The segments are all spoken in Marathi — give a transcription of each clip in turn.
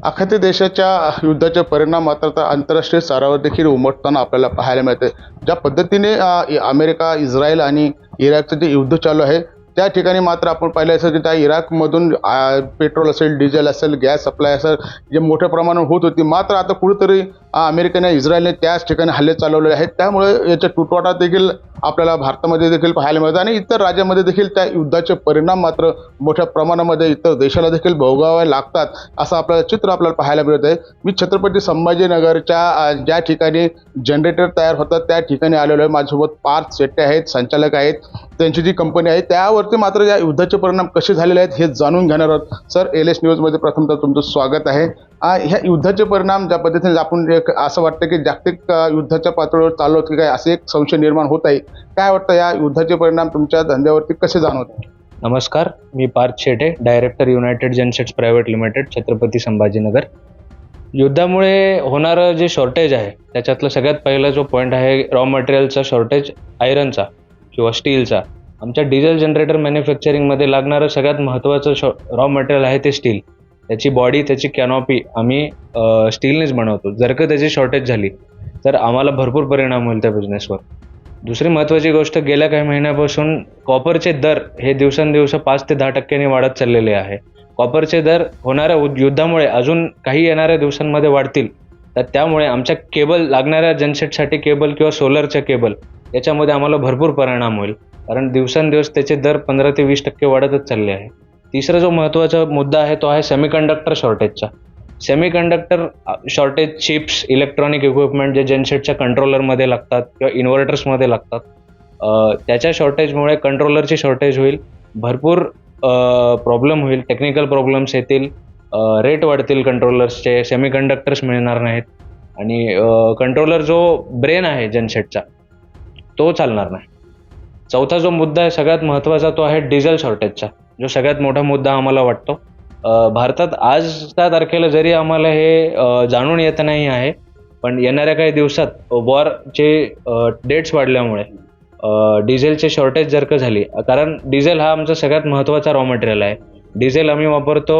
अखाती देशाच्या युद्धाचे परिणाम मात्र आता आंतरराष्ट्रीय स्तरावर देखील उमटताना आपल्याला पाहायला मिळते. ज्या पद्धतीने अमेरिका, इस्रायल आणि इराकचं जे युद्ध चालू आहे त्या ठिकाणी मात्र आपण पाहिलं असेल की त्या इराकमधून पेट्रोल असेल, डिझेल असेल, गॅस सप्लाय असेल जे मोठ्या प्रमाणावर होत होती. मात्र आता कुठेतरी अमेरिकेने, इस्रायलने त्याच ठिकाणी हल्ले चालवलेले आहेत. त्यामुळे याचा तुटवडा देखील आपल्याला भारतामध्ये देखील पाहायला मिळतं आणि इतर राज्यामध्ये देखील त्या युद्धाचे परिणाम मात्र मोठ्या प्रमाणामध्ये इतर देशाला देखील भोगावे लागतात असं आपल्याला चित्र आपल्याला पाहायला मिळत आहे. मी छत्रपती संभाजीनगरच्या ज्या ठिकाणी जनरेटर तयार होतात त्या ठिकाणी आलेलो आहे. माझ्यासोबत पार्थ शेट्टे आहेत, संचालक आहेत, त्यांची जी कंपनी आहे त्यावरती मात्र या युद्धाचे परिणाम कसे झालेले आहेत हे जाणून घेणार आहोत. सर, LS न्यूजमध्ये प्रथमतः तुमचं स्वागत आहे. ह्या युद्धाचे परिणाम ज्या पद्धतीने आपण असं वाटतं की जागतिक युद्धाच्या पातळीवर चाललो की काय असे एक संशय निर्माण होत आहे. काय वाटतं या युद्धाचे परिणाम तुमच्या धंद्यावरती कसे जाणवत? नमस्कार, मी Parth Shete, director United Gensets Private Limited, Chhatrapati Sambhajinagar. युद्धामुळे होणारं जे शॉर्टेज आहे त्याच्यातलं सगळ्यात पहिला जो पॉईंट आहे रॉ मटेरियलचा शॉर्टेज, आयरनचा किंवा स्टीलचा. आमच्या डिझेल जनरेटर मॅन्युफॅक्चरिंगमध्ये लागणारं सगळ्यात महत्त्वाचं रॉ मटेरियल आहे ते स्टील. त्याची बॉडी, त्याची कॅनॉपी आम्ही स्टीलनेच बनवतो. जर का त्याची शॉर्टेज झाली तर आम्हाला भरपूर परिणाम होईल त्या बिझनेसवर. दुसरी महत्त्वाची गोष्ट, गेल्या काही महिन्यापासून कॉपरचे दर हे दिवसेंदिवस 5 ते 10% वाढत चाललेले आहे. कॉपरचे दर होणाऱ्या युद्धामुळे अजून काही येणाऱ्या दिवसांमध्ये वाढतील. तर त्यामुळे आमच्या केबल लागणाऱ्या जनसेटसाठी केबल किंवा सोलरच्या केबल याच्यामध्ये आम्हाला भरपूर परिणाम होईल, कारण दिवसेंदिवस त्याचे दर 15 ते 20% वाढतच चालले आहे. तिसरा जो महत्त्वाचा मुद्दा आहे तो आहे सेमीकंडक्टर शॉर्टेजचा. Semiconductor shortage, chips, electronic equipment जे जनसेटच्या कंट्रोलरमध्ये लागतात किंवा इन्व्हर्टर्समध्ये लागतात, त्याच्या शॉर्टेजमुळे कंट्रोलरची शॉर्टेज होईल, भरपूर प्रॉब्लेम होईल, टेक्निकल प्रॉब्लेम्स येतील, रेट वाढतील कंट्रोलर्सचे, सेमीकंडक्टर्स मिळणार नाहीत आणि कंट्रोलर जो ब्रेन आहे जनसेटचा तो चालणार नाही. चौथा जो मुद्दा आहे सगळ्यात महत्त्वाचा तो आहे डिझेल शॉर्टेजचा, जो सगळ्यात मोठा मुद्दा आम्हाला वाटतो. भारतात आजच्या तारखेला जरी आम्हाला हे जाणून येत नाही आहे, पण येणाऱ्या काही दिवसात वॉरचे डेट्स वाढल्यामुळे डिझेलचे शॉर्टेज जर का झाली, कारण डिझेल हा आमचा सगळ्यात महत्त्वाचा रॉ मटेरियल आहे. डिझेल आम्ही वापरतो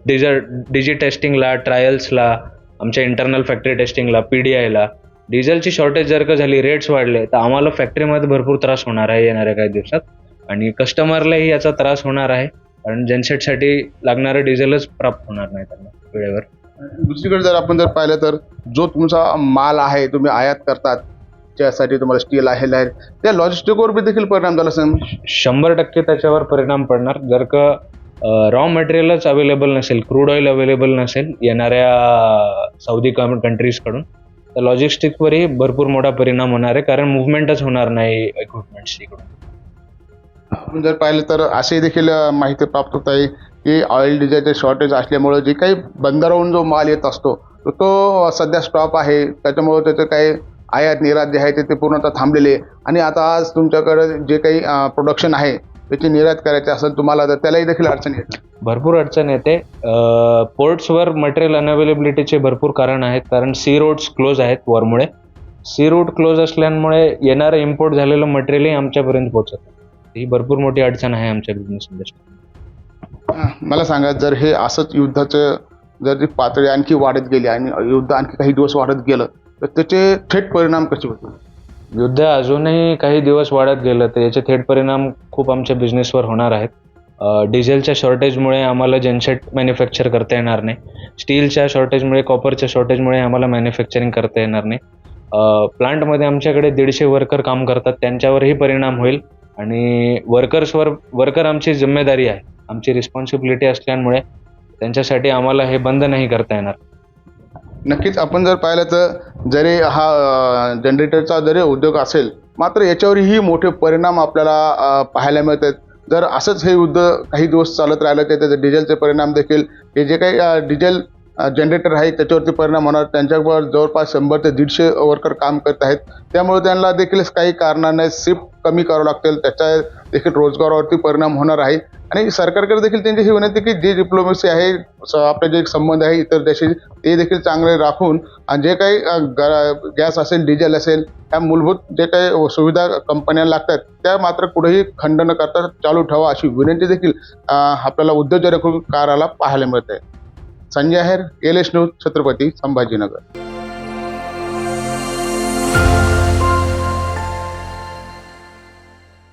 डिजी टेस्टिंगला, ट्रायल्सला, आमच्या इंटरनल फॅक्टरी टेस्टिंगला, PDIला. डिझेलची शॉर्टेज जर का झाली, रेट्स वाढले तर आम्हाला फॅक्टरीमध्ये भरपूर त्रास होणार आहे येणाऱ्या काही दिवसात आणि कस्टमरलाही याचा त्रास होणार आहे, कारण जनसेटसाठी लागणारं डिझेलच प्राप्त होणार नाही त्यांना वेळेवर. दुसरीकडे जर आपण पाहिलं तर जो तुमचा माल आहे तुम्ही आयात करतात, ज्यासाठी तुम्हाला स्टील आहे त्या लॉजिस्टिकवर बी देखील परिणाम झाला असेल. 100% त्याच्यावर परिणाम पडणार. जर का रॉ मटेरियलच अवेलेबल नसेल, क्रूड ऑइल अवेलेबल नसेल येणाऱ्या सौदी कंट्रीजकडून, तर लॉजिस्टिक्सवरही भरपूर मोठा परिणाम होणार आहे, कारण मुवमेंटच होणार नाही इक्विपमेंट्स इकडून. आपण जर पाहिलं तर असे देखील माहिती प्राप्त होत आहे की ऑइल डिझेलचे शॉर्टेज असल्यामुळे जे काही बंदरावरून जो माल येत असतो तो सध्या स्टॉप आहे. त्याच्यामुळे त्याचं काही आयात निर्यात जे आहे ते पूर्णतः थांबलेले आहे आणि आता आज तुमच्याकडे जे काही प्रोडक्शन आहे त्याची निर्यात करायची असेल तुम्हाला तर त्यालाही देखील अडचण येते. भरपूर अडचण येते. पोर्ट्सवर मटेरियल अनअवेलेबिलिटीचे भरपूर कारण आहेत, कारण सी रोड्स क्लोज आहेत वॉरमुळे. सी रूट क्लोज असल्यामुळे येणारं इम्पोर्ट झालेलं मटेरियलही आमच्यापर्यंत पोहोचत नाही. ही भरपूर मोठी अडचण आहे आमच्या बिझनेस इंडस्ट्री. मला सांगा, जर हे असंच युद्धाचं जर ती पातळी आणखी वाढत गेली आणि युद्ध आणखी काही दिवस वाढत गेलं तर त्याचे थेट परिणाम कसे होतील? युद्ध अजूनही काही दिवस वाढत गेलं तर याचे थेट परिणाम खूप आमच्या बिझनेसवर होणार आहेत. डिझेलच्या शॉर्टेजमुळे आम्हाला जनसेट मॅन्युफॅक्चर करता येणार नाही. स्टीलच्या शॉर्टेजमुळे, कॉपरच्या शॉर्टेजमुळे आम्हाला मॅन्युफॅक्चरिंग करता येणार नाही. प्लांटमध्ये आमच्याकडे 150 वर्कर काम करतात, त्यांच्यावरही परिणाम होईल आणि वर्कर आमची जिम्मेदारी आहे, आमची रिस्पॉन्सिबिलिटी असल्यामुळे त्यांच्यासाठी आम्हाला हे बंद नाही करता येणार. नक्कीच आपण जर पाहिलं तर जरी हा जनरेटरचा जरी उद्योग असेल मात्र याच्यावरही मोठे परिणाम आपल्याला पाहायला मिळतात. जर असंच हे युद्ध काही दिवस चालत राहिलं तर त्याचे डिझेलचे परिणाम देखील, हे जे काही डिझेल जनरेटर आहे त्याच्यावरती परिणाम होणार. त्यांच्यावर जवळपास 100 ते 150 वर्कर काम करत आहेत, त्यामुळे त्यांना देखील काही कारणाने शिफ्ट कमी करावं लागतील, त्याच्या देखील रोजगारावरती परिणाम होणार आहे. आणि सरकारकडे देखील त्यांची ही विनंती की जी डिप्लोमसी आहे, आपले जे संबंध आहे इतर देशाशी ते देखील चांगले राखून आणि जे काही गॅस असेल, डिझेल असेल, त्या मूलभूत जे काही सुविधा कंपन्यांना लागतात त्या मात्र कुठेही खंड न करता चालू ठेवा अशी विनंती देखील आपल्याला उद्योजकांकडून करायला पाहायला मिळते. संजय आहेर, LS न्यूज, छत्रपती संभाजीनगर.